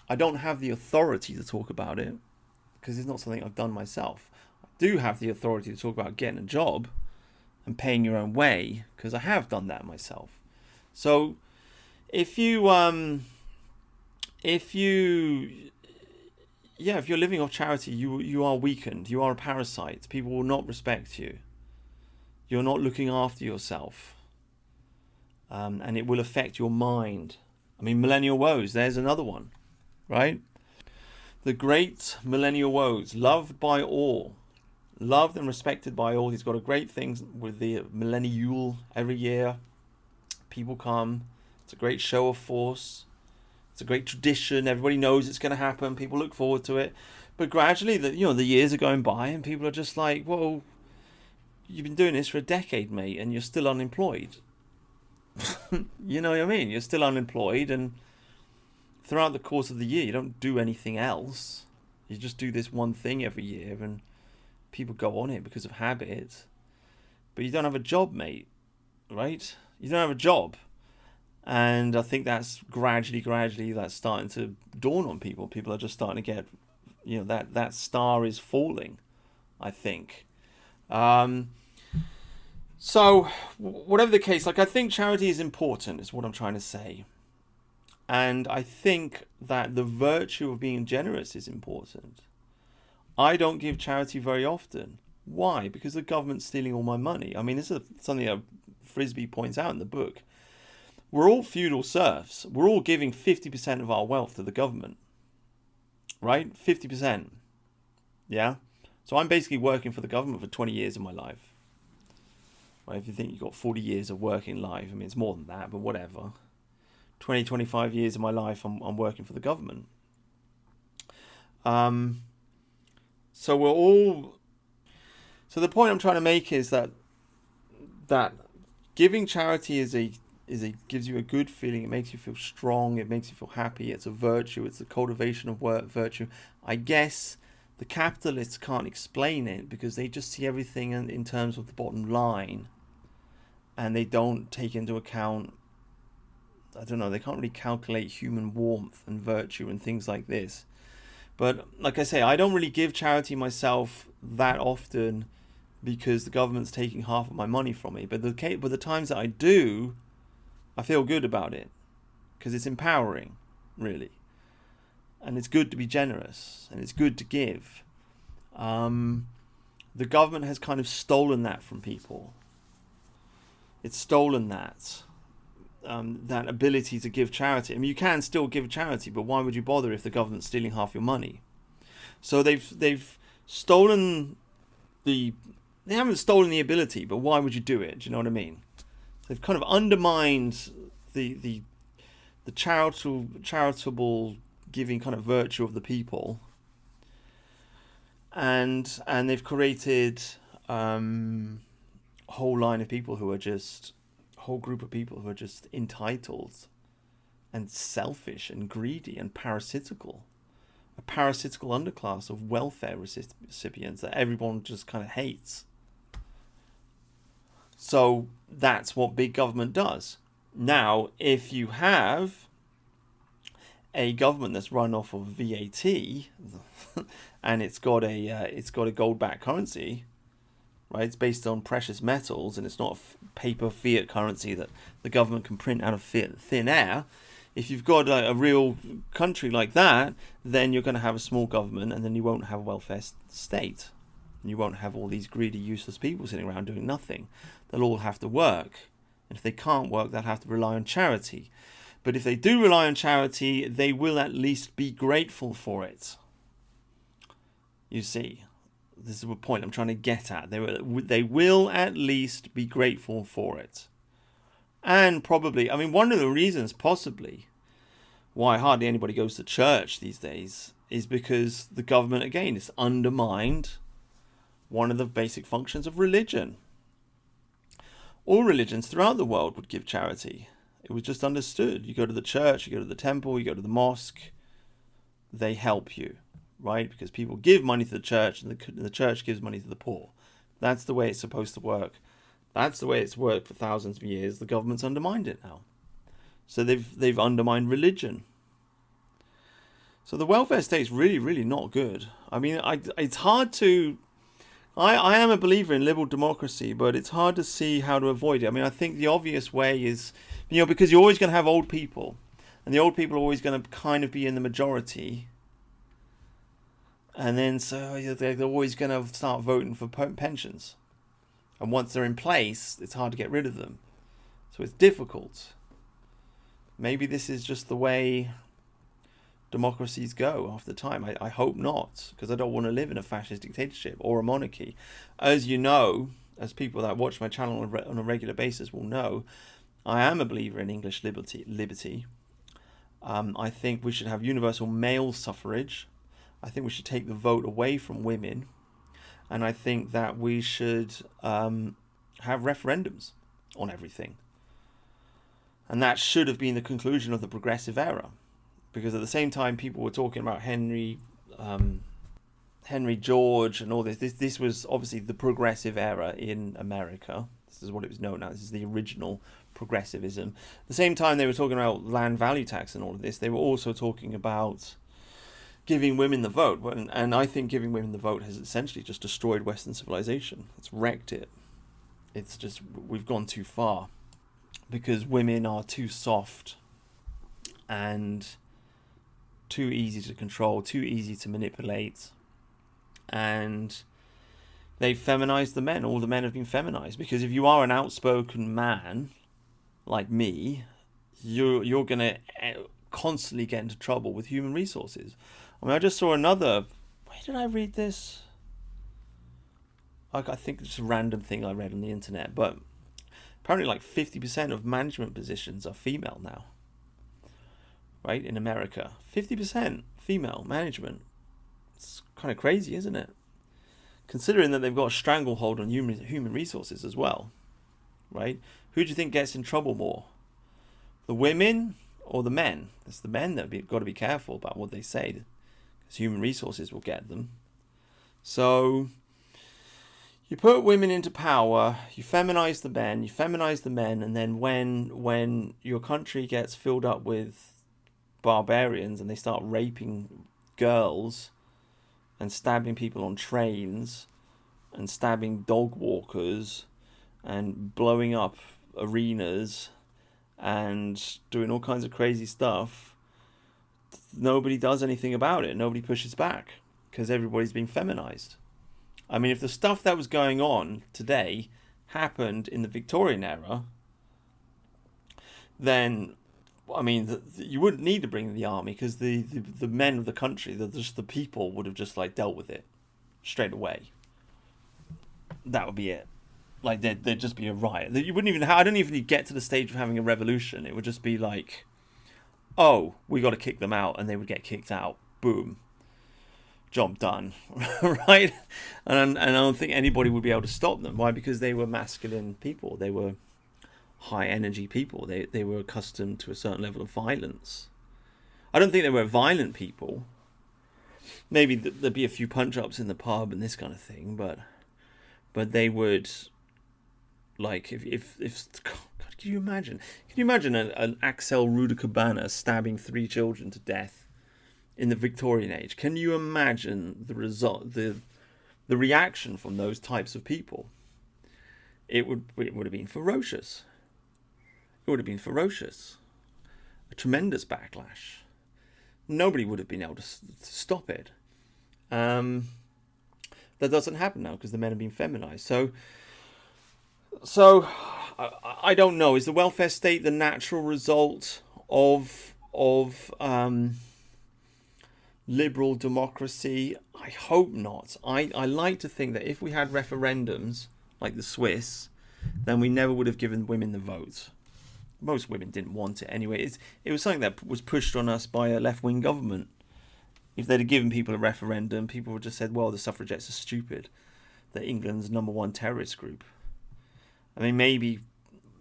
I don't have the authority to talk about it because it's not something I've done myself. I do have the authority to talk about getting a job and paying your own way because I have done that myself. So if you're living off charity, you are weakened. You are a parasite. People will not respect you. You're not looking after yourself. And it will affect your mind. I mean, millennial woes, there's another one, right? The great millennial woes, loved by all, loved and respected by all. He's got a great thing with the millennial every year. People come. It's a great show of force. It's a great tradition. Everybody knows it's going to happen. People look forward to it. But gradually, the years are going by and people are just like, whoa, you've been doing this for a decade, mate, and you're still unemployed. You know what I mean? You're still unemployed, and throughout the course of the year, you don't do anything else. You just do this one thing every year, and people go on it because of habit. But you don't have a job, mate, right? You don't have a job. And I think that's gradually that's starting to dawn on people. People are just starting to get, that star is falling, I think. So, whatever the case, I think charity is important, is what I'm trying to say. And I think that the virtue of being generous is important. I don't give charity very often. Why? Because the government's stealing all my money. I mean, this is something that Frisby points out in the book. We're all feudal serfs. We're all giving 50% of our wealth to the government. Right? 50%. Yeah? So I'm basically working for the government for 20 years of my life. Right? If you think you've got 40 years of working life, I mean, it's more than that, but whatever. 20, 25 years of my life, I'm working for the government. So we're all... So the point I'm trying to make is that giving charity gives you a good feeling. It makes you feel strong. It makes you feel happy. It's a virtue. It's the cultivation of virtue. I guess the capitalists can't explain it because they just see everything in terms of the bottom line, and they don't take into account, I don't know, they can't really calculate human warmth and virtue and things like this. But like I say, I don't really give charity myself that often because the government's taking half of my money from me. But the times that I do, I feel good about it because it's empowering, really. And it's good to be generous, and it's good to give. The government has kind of stolen that from people. It's stolen that ability to give charity. I mean, you can still give charity, but why would you bother if the government's stealing half your money? So they've stolen they haven't stolen the ability, but why would you do it? Do you know what I mean? They've kind of undermined the charitable giving kind of virtue of the people, and they've created a whole line of people who are just whole group of people who are just entitled and selfish and greedy and parasitical. A parasitical underclass of welfare recipients that everyone just kind of hates. So that's what big government does. Now, if you have a government that's run off of VAT and it's got a gold-backed currency, right? It's based on precious metals, and it's not a paper fiat currency that the government can print out of thin air. If you've got a real country like that, then you're going to have a small government, and then you won't have a welfare state. And you won't have all these greedy, useless people sitting around doing nothing. They'll all have to work. And if they can't work, they'll have to rely on charity. But if they do rely on charity, they will at least be grateful for it. You see. This is the point I'm trying to get at. They will at least be grateful for it. And probably, I mean, one of the reasons possibly why hardly anybody goes to church these days is because the government, again, has undermined one of the basic functions of religion. All religions throughout the world would give charity. It was just understood. You go to the church, you go to the temple, you go to the mosque, they help you, right? Because people give money to the church and the church gives money to the poor. That's the way it's supposed to work. That's the way it's worked for thousands of years. The government's undermined it now. So they've undermined religion. So the welfare state's really, really not good. I mean, it's hard to... I am a believer in liberal democracy, but it's hard to see how to avoid it. I mean, I think the obvious way is, because you're always going to have old people, and the old people are always going to kind of be in the majority. And then so they're always going to start voting for pensions. And once they're in place, it's hard to get rid of them. So it's difficult. Maybe this is just the way democracies go after time. I hope not, because I don't want to live in a fascist dictatorship or a monarchy. As you know, as people that watch my channel on a regular basis will know, I am a believer in English liberty. I think we should have universal male suffrage. I think we should take the vote away from women. And I think that we should have referendums on everything. And that should have been the conclusion of the progressive era. Because at the same time, people were talking about Henry George and all this. This was obviously the progressive era in America. This is what it was known as. This is the original progressivism. At the same time, they were talking about land value tax and all of this. They were also talking about giving women the vote. And I think giving women the vote has essentially just destroyed Western civilization. It's wrecked it. It's just, we've gone too far. Because women are too soft and too easy to control, too easy to manipulate, and they've feminized the men. All the men have been feminized, because if you are an outspoken man like me, you're gonna constantly get into trouble with human resources. I mean, I just saw another. Where did I read this? I think it's a random thing I read on the internet, but apparently like 50% of management positions are female now. Right, in America, 50% female management. It's kind of crazy, isn't it? Considering that they've got a stranglehold on human resources as well, right? Who do you think gets in trouble more? The women or the men? It's the men that have got to be careful about what they say, because human resources will get them. So you put women into power, you feminize the men, and then when your country gets filled up with barbarians and they start raping girls and stabbing people on trains and stabbing dog walkers and blowing up arenas and doing all kinds of crazy stuff, nobody does anything about it. Nobody pushes back because everybody's being feminized. I mean, if the stuff that was going on today happened in the Victorian era, then I mean, you wouldn't need to bring the army, because the men of the country, the people, would have just like dealt with it straight away. That would be it. Like there'd just be a riot. You wouldn't even. I don't even get to the stage of having a revolution. It would just be like, oh, we got to kick them out, and they would get kicked out. Boom. Job done, right? And I don't think anybody would be able to stop them. Why? Because they were masculine people. They were high energy people. They were accustomed to a certain level of violence. I don't think they were violent people. Maybe there'd be a few punch ups in the pub and this kind of thing, but they would, like, if God, can you imagine? Can you imagine an Axel Rudicabana stabbing 3 children to death in the Victorian age? Can you imagine the result, the reaction from those types of people? It would have been ferocious. It would have been ferocious. A tremendous backlash. Nobody would have been able to stop it. That doesn't happen now because the men have been feminized. So I don't know. Is the welfare state the natural result of liberal democracy? I hope not. I like to think that if we had referendums like the Swiss, then we never would have given women the vote. Most women didn't want it anyway. It was something that was pushed on us by a left-wing government. If they'd have given people a referendum, people would have just said, well, the suffragettes are stupid. They're England's #1 terrorist group. I mean, maybe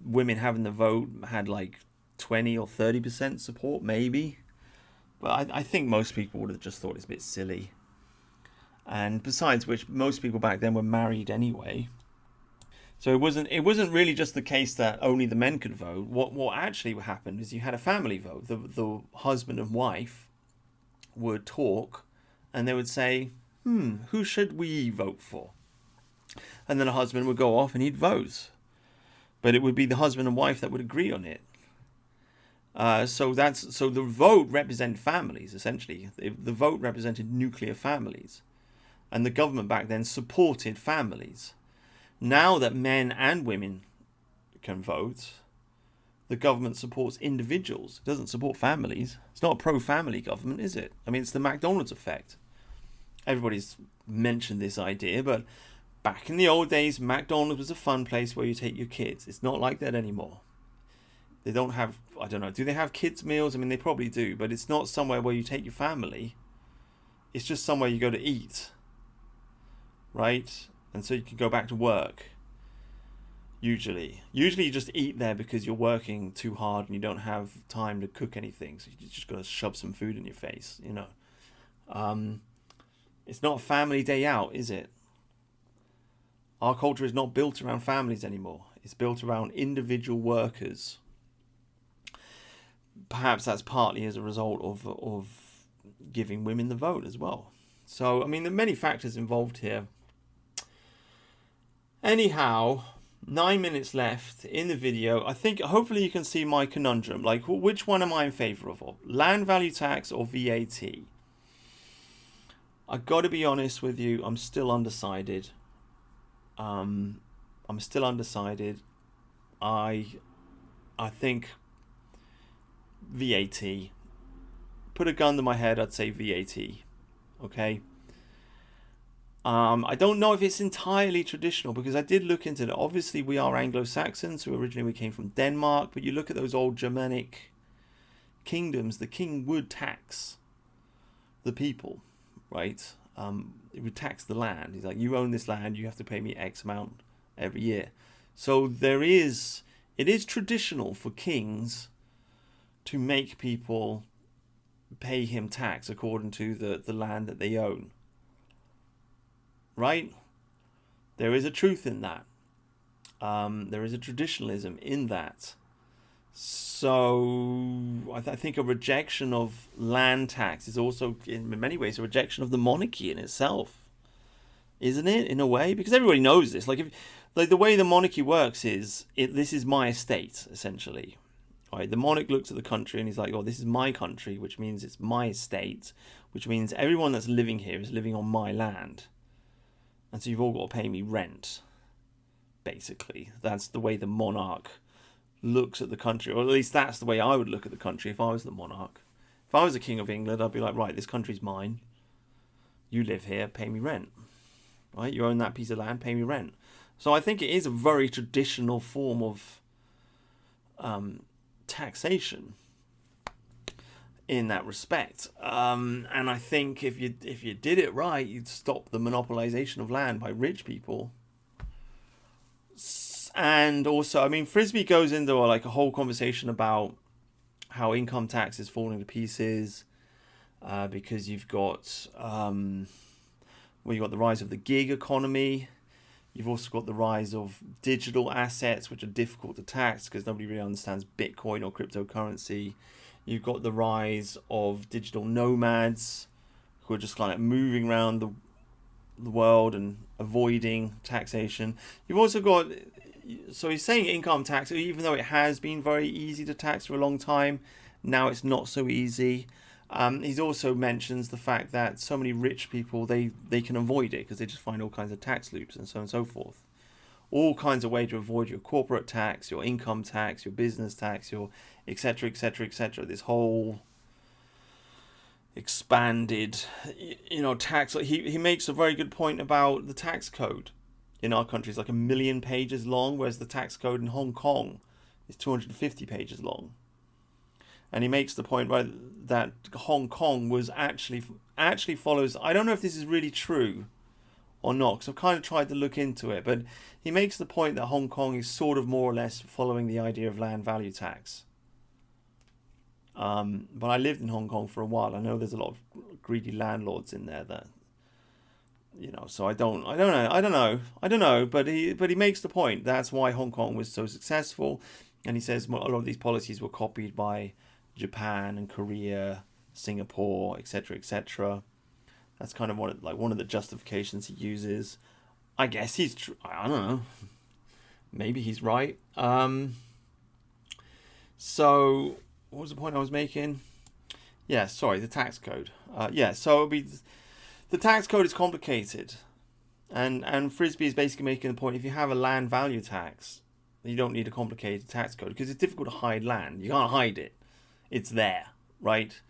women having the vote had like 20 or 30% support, maybe. But I think most people would have just thought it's a bit silly. And besides which, most people back then were married anyway. So it wasn't really just the case that only the men could vote. What actually happened is you had a family vote. The husband and wife would talk, and they would say, who should we vote for? And then a husband would go off and he'd vote. But it would be the husband and wife that would agree on it. So the vote represented families, essentially. The vote represented nuclear families. And the government back then supported families. Now that men and women can vote, the government supports individuals. It doesn't support families. It's not a pro-family government, is it? I mean, it's the McDonald's effect. Everybody's mentioned this idea, but back in the old days, McDonald's was a fun place where you take your kids. It's not like that anymore. They don't have, I don't know, do they have kids' meals? I mean, they probably do, but it's not somewhere where you take your family. It's just somewhere you go to eat, right? And so you can go back to work, usually. Usually you just eat there because you're working too hard and you don't have time to cook anything. So you just got to shove some food in your face, you know. It's not a family day out, is it? Our culture is not built around families anymore. It's built around individual workers. Perhaps that's partly as a result of giving women the vote as well. So, I mean, there are many factors involved here. Anyhow, 9 minutes left in the video. I think hopefully you can see my conundrum. Like, which one am I in favour of? Land value tax or VAT? I got to be honest with you. I'm still undecided. I think VAT. Put a gun to my head, I'd say VAT. Okay. I don't know if it's entirely traditional, because I did look into it. Obviously, we are Anglo-Saxons, so originally we came from Denmark, but you look at those old Germanic kingdoms, the king would tax the people, right? It would tax the land. He's like, you own this land, you have to pay me X amount every year. So it is traditional for kings to make people pay him tax according to the land that they own. Right? There is a truth in that. There is a traditionalism in that. So I think a rejection of land tax is also, in many ways, a rejection of the monarchy in itself, isn't it? In a way, because everybody knows this. Like the way the monarchy works is, this is my estate, essentially. Right? The monarch looks at the country and he's like, "Oh, this is my country," which means it's my estate, which means everyone that's living here is living on my land. And so you've all got to pay me rent, basically. That's the way the monarch looks at the country, or at least that's the way I would look at the country if I was the monarch. If I was the King of England, I'd be like, right, this country's mine. You live here, pay me rent. Right? You own that piece of land, pay me rent. So I think it is a very traditional form of taxation in that respect, and I think if you did it right, you'd stop the monopolization of land by rich people. And also, I mean, Frisby goes into a whole conversation about how income tax is falling to pieces, because you've got you've got the rise of the gig economy. You've also got the rise of digital assets, which are difficult to tax because nobody really understands Bitcoin or cryptocurrency. You've got the rise of digital nomads who are just kind of moving around the world and avoiding taxation. You've also got, so he's saying income tax, even though it has been very easy to tax for a long time, now it's not so easy. He's also mentions the fact that so many rich people, they can avoid it because they just find all kinds of tax loops and so on and so forth. All kinds of ways to avoid your corporate tax, your income tax, your business tax, your etc., etc., etc. This whole expanded, tax. He makes a very good point about the tax code in our country is like 1 million pages long, whereas the tax code in Hong Kong is 250 pages long. And he makes the point that Hong Kong was actually follows. I don't know if this is really true or not, because I've kind of tried to look into it, but he makes the point that Hong Kong is sort of more or less following the idea of land value tax. But I lived in Hong Kong for a while. I know there's a lot of greedy landlords in there that, so I don't know. But he makes the point that's why Hong Kong was so successful, and he says a lot of these policies were copied by Japan and Korea, Singapore, etc., etc. That's kind of one of the justifications he uses. I guess he's I don't know. Maybe he's right. So what was the point I was making? Yeah, sorry, the tax code. So it'll be the tax code is complicated, and Frisby is basically making the point: if you have a land value tax, you don't need a complicated tax code because it's difficult to hide land. You can't hide it; it's there, right?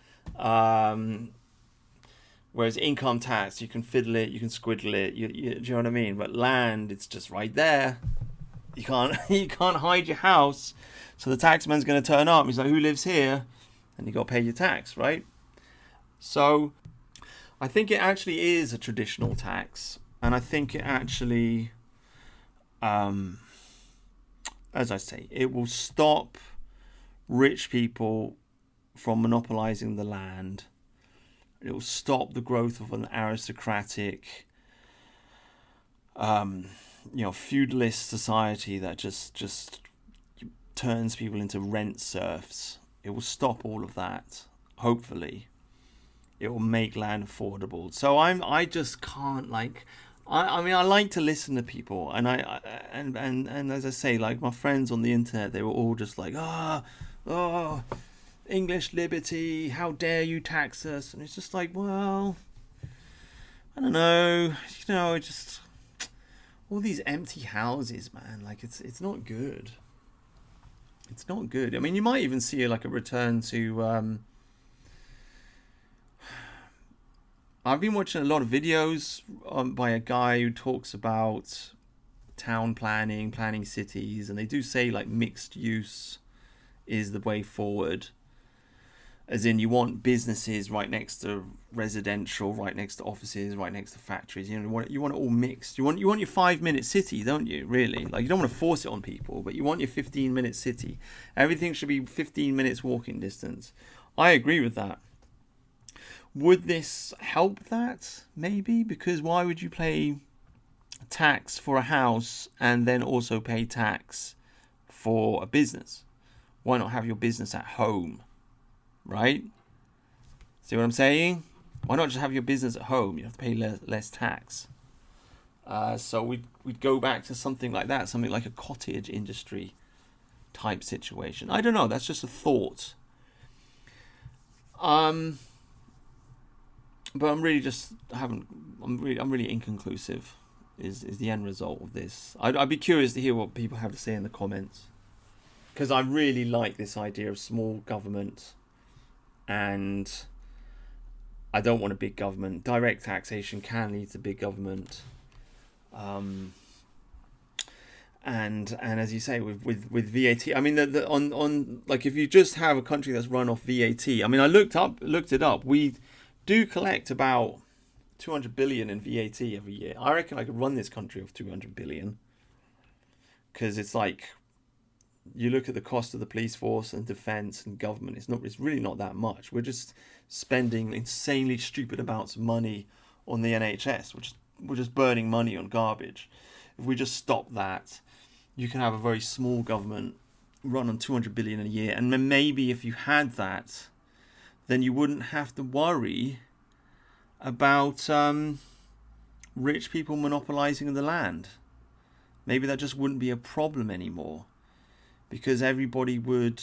Whereas income tax, you can fiddle it, you can squiddle it. Do you know what I mean? But land, it's just right there. You can't hide your house. So the taxman's going to turn up. He's like, "Who lives here?" And you got to pay your tax, right? So I think it actually is a traditional tax, and I think it actually, as I say, it will stop rich people from monopolizing the land. It will stop the growth of an aristocratic, feudalist society that just turns people into rent serfs. It will stop all of that. Hopefully, it will make land affordable. So I just can't I like to listen to people, and and as I say, like my friends on the internet, they were all just like, English liberty, how dare you tax us? And it's just like, well, I don't know, just all these empty houses, man. Like it's not good. It's not good. I mean, you might even see like a return to. I've been watching a lot of videos by a guy who talks about town planning cities, and they do say like mixed use is the way forward. As in, you want businesses right next to residential, right next to offices, right next to factories. You want it all mixed. You want your 5-minute city, don't you? Really, like you don't want to force it on people, but you want your 15-minute city. Everything should be 15 minutes walking distance. I agree with that. Would this help that? Maybe, because why would you pay tax for a house and then also pay tax for a business? Why not have your business at home? Right? See what I'm saying? Why not just have your business at home? You have to pay less tax. So we'd go back to something like that, something like a cottage industry type situation. I don't know. That's just a thought. But I'm really inconclusive. Is the end result of this? I'd be curious to hear what people have to say in the comments, because I really like this idea of small government. And I don't want a big government. Direct taxation can lead to big government. And as you say, with VAT, I mean, on like if you just have a country that's run off VAT, I mean, I looked it up. We do collect about 200 billion in VAT every year. I reckon I could run this country off 200 billion, because it's like, you look at the cost of the police force and defence and government, it's really not that much. We're just spending insanely stupid amounts of money on the NHS. We're just burning money on garbage. If we just stop that, you can have a very small government run on 200 billion a year. And then maybe if you had that, then you wouldn't have to worry about rich people monopolising the land. Maybe that just wouldn't be a problem anymore, because everybody would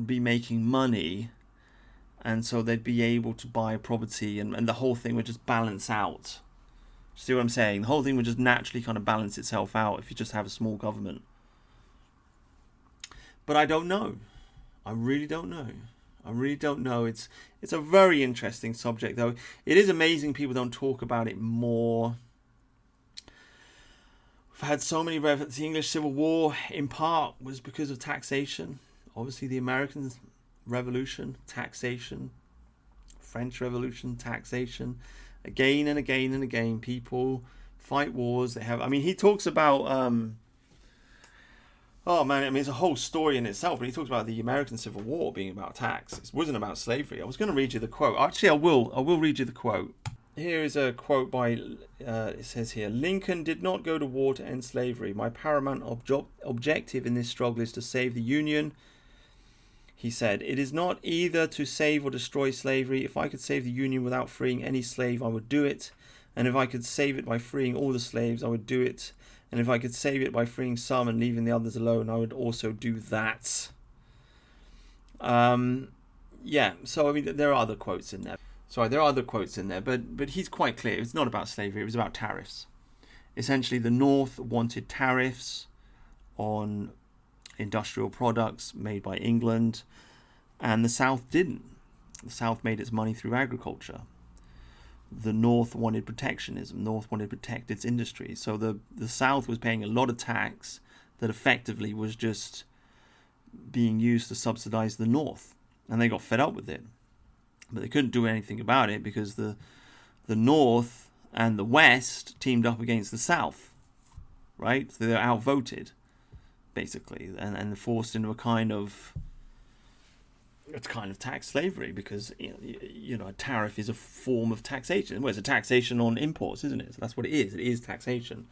be making money, and so they'd be able to buy property, and the whole thing would just balance out. See what I'm saying? The whole thing would just naturally kind of balance itself out if you just have a small government. But I don't know. I really don't know. I really don't know. It's a very interesting subject, though. It is amazing people don't talk about it more. We've had so many the English Civil War, in part, was because of taxation. Obviously, the American Revolution, taxation. French Revolution, taxation. Again and again and again, people fight wars. They have. I mean, he talks about. Oh man, I mean, it's a whole story in itself. But he talks about the American Civil War being about tax. It wasn't about slavery. I was going to read you the quote. Actually, I will read you the quote. Here is a quote by. It says here: Lincoln did not go to war to end slavery. My paramount objective in this struggle is to save the Union. He said, "It is not either to save or destroy slavery. If I could save the Union without freeing any slave, I would do it. And if I could save it by freeing all the slaves, I would do it. And if I could save it by freeing some and leaving the others alone, I would also do that." Yeah, so I mean, there are other quotes in there. But he's quite clear. It's not about slavery. It was about tariffs. Essentially, the North wanted tariffs on industrial products made by England, and the South didn't. The South made its money through agriculture. The North wanted protectionism. North wanted to protect its industry. So the South was paying a lot of tax that effectively was just being used to subsidize the North, and they got fed up with it. But they couldn't do anything about it because the North and the West teamed up against the South, right? So they were outvoted, basically, and forced into a kind of tax slavery, because you know, a tariff is a form of taxation. Well, it's a taxation on imports, isn't it? So that's what it is. It is taxation.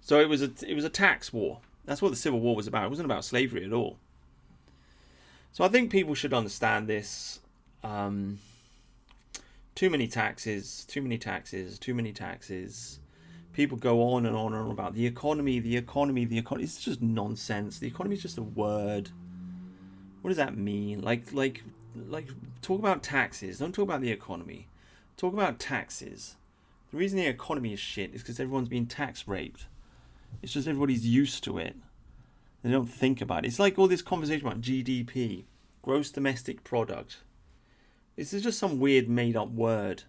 So it was a tax war. That's what the Civil War was about. It wasn't about slavery at all. So I think people should understand this. Too many taxes. People go on and on and on about the economy. It's just nonsense. The economy is just a word. What does that mean? Like talk about taxes. Don't talk about the economy. Talk about taxes. The reason the economy is shit is because everyone's being tax raped. It's just everybody's used to it. They don't think about it. It's like all this conversation about GDP, gross domestic product. This is just some weird made-up word.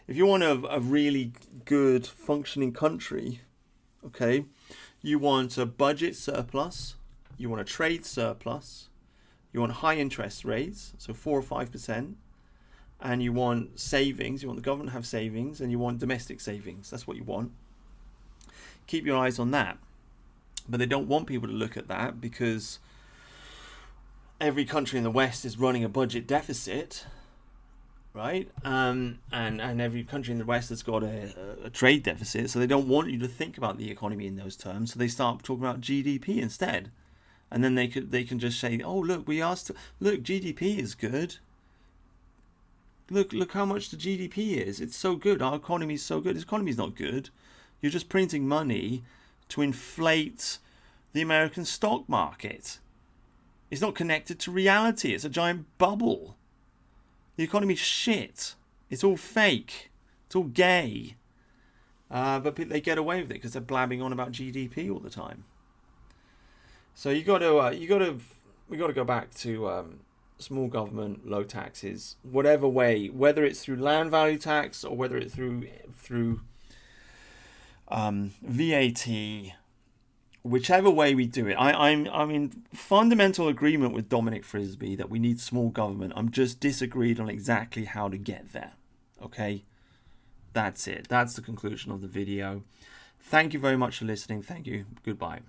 If you want a really good functioning country, okay, you want a budget surplus, you want a trade surplus, you want high interest rates, so 4 or 5%, and you want savings, you want the government to have savings, and you want domestic savings. That's what you want. Keep your eyes on that. But they don't want people to look at that because every country in the West is running a budget deficit, right? And every country in the West has got a trade deficit, so they don't want you to think about the economy in those terms. So they start talking about GDP instead, and then they can just say, "Oh, look, look, GDP is good. Look how much the GDP is. It's so good. Our economy is so good." This economy is not good. You're just printing money to inflate the American stock market. It's not connected to reality. It's a giant bubble. The economy's shit. It's all fake. It's all gay. But they get away with it because they're blabbing on about GDP all the time. So we got to go back to small government, low taxes, whatever way, whether it's through land value tax or whether it's through VAT. Whichever way we do it, I'm in fundamental agreement with Dominic Frisby that we need small government. I'm just disagreed on exactly how to get there. Okay? That's it. That's the conclusion of the video. Thank you very much for listening. Thank you. Goodbye.